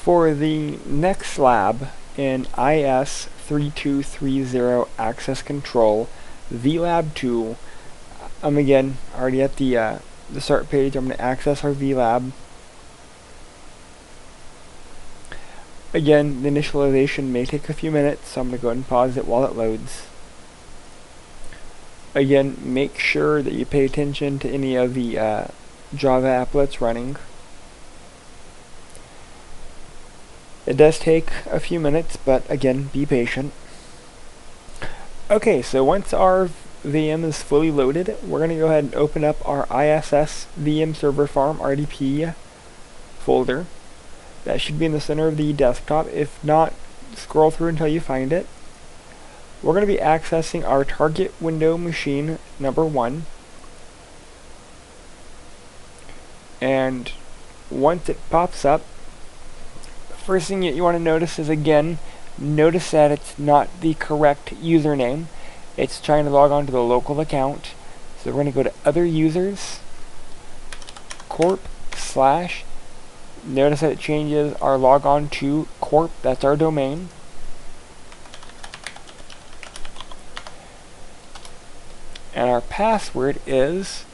For the next lab in IS3230 access control, VLab2, I'm again already at the start page. I'm going to access our VLab. Again, the initialization may take a few minutes, so I'm going to go ahead and pause it while it loads. Again, make sure that you pay attention to any of the Java applets running. It does take a few minutes, but again, be patient. Okay, so once our VM is fully loaded, we're going to go ahead and open up our ISS VM server farm RDP folder. That should be in the center of the desktop. If not, scroll through until you find it. We're going to be accessing our target window machine number 1. And once it pops up, first thing you want to notice is, again, notice that it's not the correct username. It's trying to log on to the local account. So we're going to go to Other Users, Corp /. Notice that it changes our logon to Corp. That's our domain. And our password is,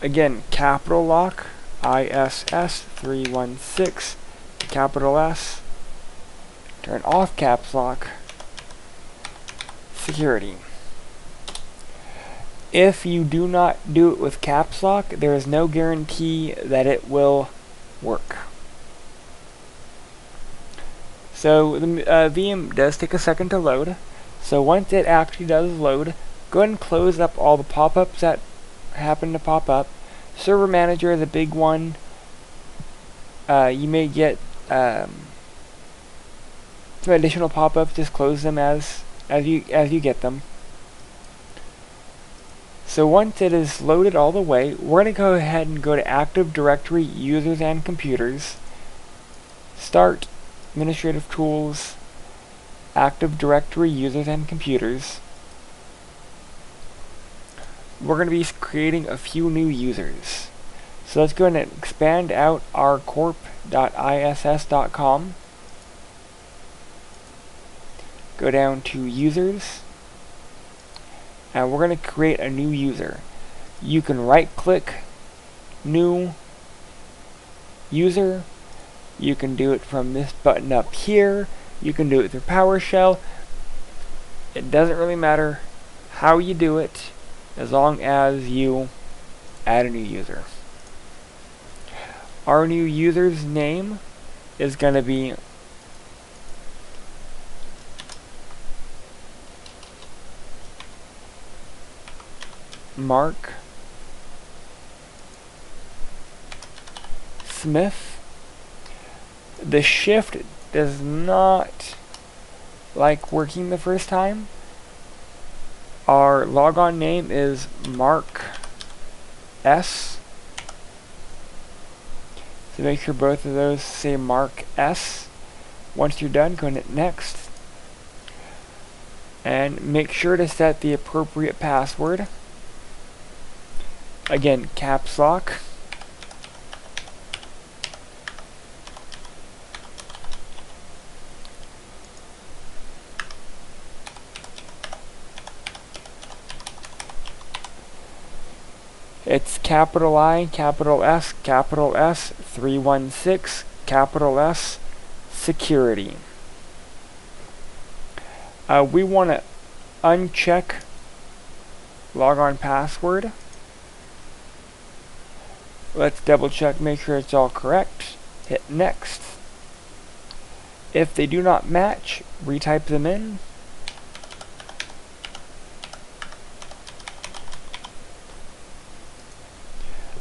again, capital lock, ISS316, capital S, turn off caps lock, security. If you do not do it with caps lock, there is no guarantee that it will work. So the VM does take a second to load. So once it actually does load, go ahead and close up all the pop-ups that happen to pop up. Server Manager is a big one. You may get some additional pop-ups. Just close them as you get them. So once it is loaded all the way, we're going to go ahead and go to Active Directory Users and Computers, Start, Administrative Tools, Active Directory Users and Computers. We're going to be creating a few new users. So let's go ahead and expand out our corp.iss.com. Go down to Users. And we're going to create a new user. You can right-click New User. You can do it from this button up here. You can do it through PowerShell. It doesn't really matter how you do it, as long as you add a new user. Our new user's name is going to be Mark Smith. The shift does not like working the first time. Our logon name is Mark S. So make sure both of those say Mark S. Once you're done, go and hit Next. And make sure to set the appropriate password. Again, caps lock. It's capital I, capital S, 316, capital S, security. We want to uncheck logon password. Let's double check, make sure it's all correct. Hit Next. If they do not match, retype them in.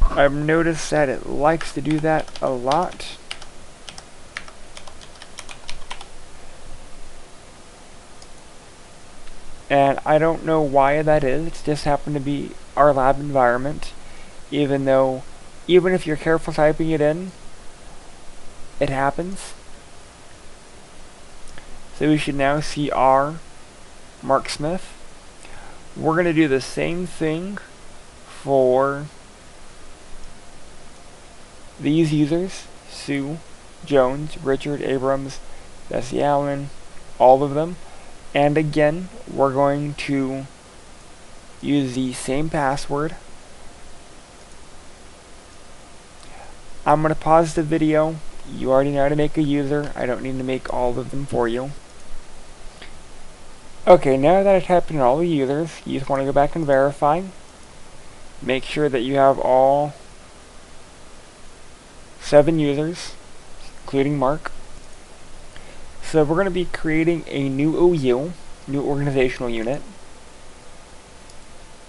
I've noticed that it likes to do that a lot. And I don't know why that is. It's just happened to be our lab environment. Even if you're careful typing it in, it happens. So we should now see our Mark Smith. We're going to do the same thing for these users, Sue, Jones, Richard, Abrams, Bessie Allen, all of them. And again, we're going to use the same password. I'm going to pause the video. You already know how to make a user. I don't need to make all of them for you. Okay, now that I've typed in all the users, you just want to go back and verify. Make sure that you have all 7 users, including Mark. So we're going to be creating a new OU, new organizational unit.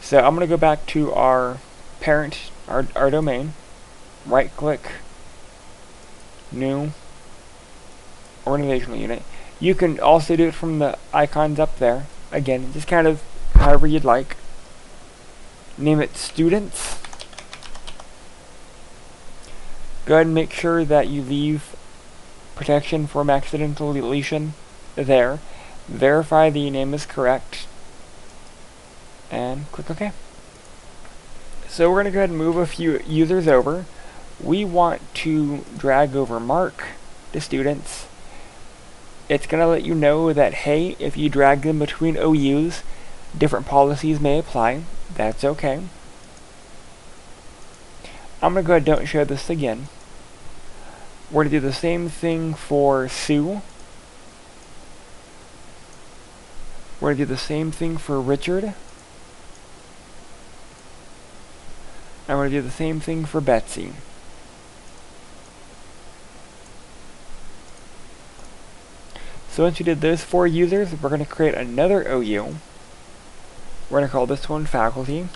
So I'm going to go back to our parent, our domain, right click, new organizational unit. You can also do it from the icons up there. Again, just kind of however you'd like. Name it students. Go ahead and make sure that you leave protection from accidental deletion there. Verify the name is correct. And click OK. So we're going to go ahead and move a few users over. We want to drag over Mark to students. It's going to let you know that, hey, if you drag them between OUs, different policies may apply. That's okay. I'm going to go ahead and don't show this again. We're going to do the same thing for Sue. We're going to do the same thing for Richard. And we're going to do the same thing for Betsy. So once you did those 4 users, we're going to create another OU. We're going to call this one faculty.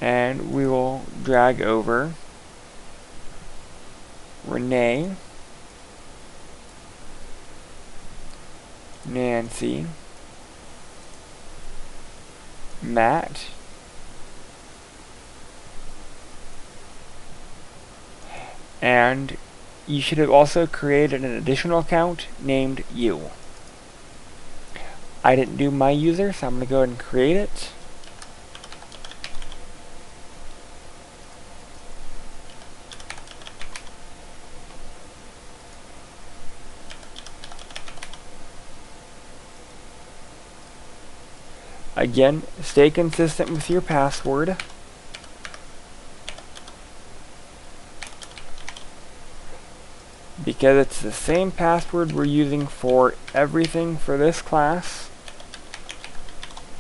And we will drag over Renee, Nancy, Matt, and you should have also created an additional account named you. I didn't do my user, so I'm going to go ahead and create it. Again, stay consistent with your password. Because it's the same password we're using for everything for this class.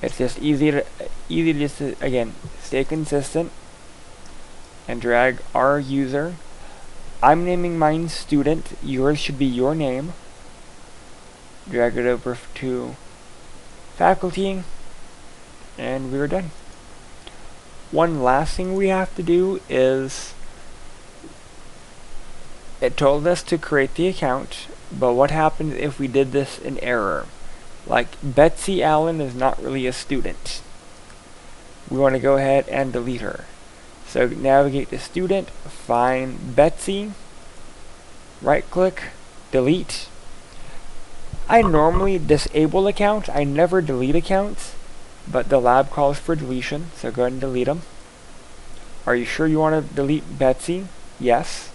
It's just easy to just, again, stay consistent and drag our user. I'm naming mine student. Yours should be your name. Drag it over to faculty. And we're done. One last thing we have to do is, it told us to create the account, but what happens if we did this in error? Like, Betsy Allen is not really a student. We want to go ahead and delete her. So navigate to student, find Betsy, right click, delete. I normally disable accounts, I never delete accounts. But the lab calls for deletion, so go ahead and delete them. Are you sure you want to delete Betsy? Yes.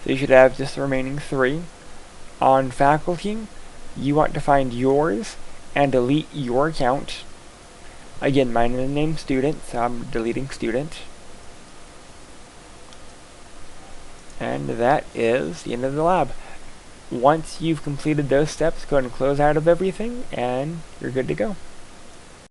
So you should have just the remaining 3. On faculty, you want to find yours and delete your account. Again, mine is named student, so I'm deleting student. And that is the end of the lab. Once you've completed those steps, go ahead and close out of everything, and you're good to go.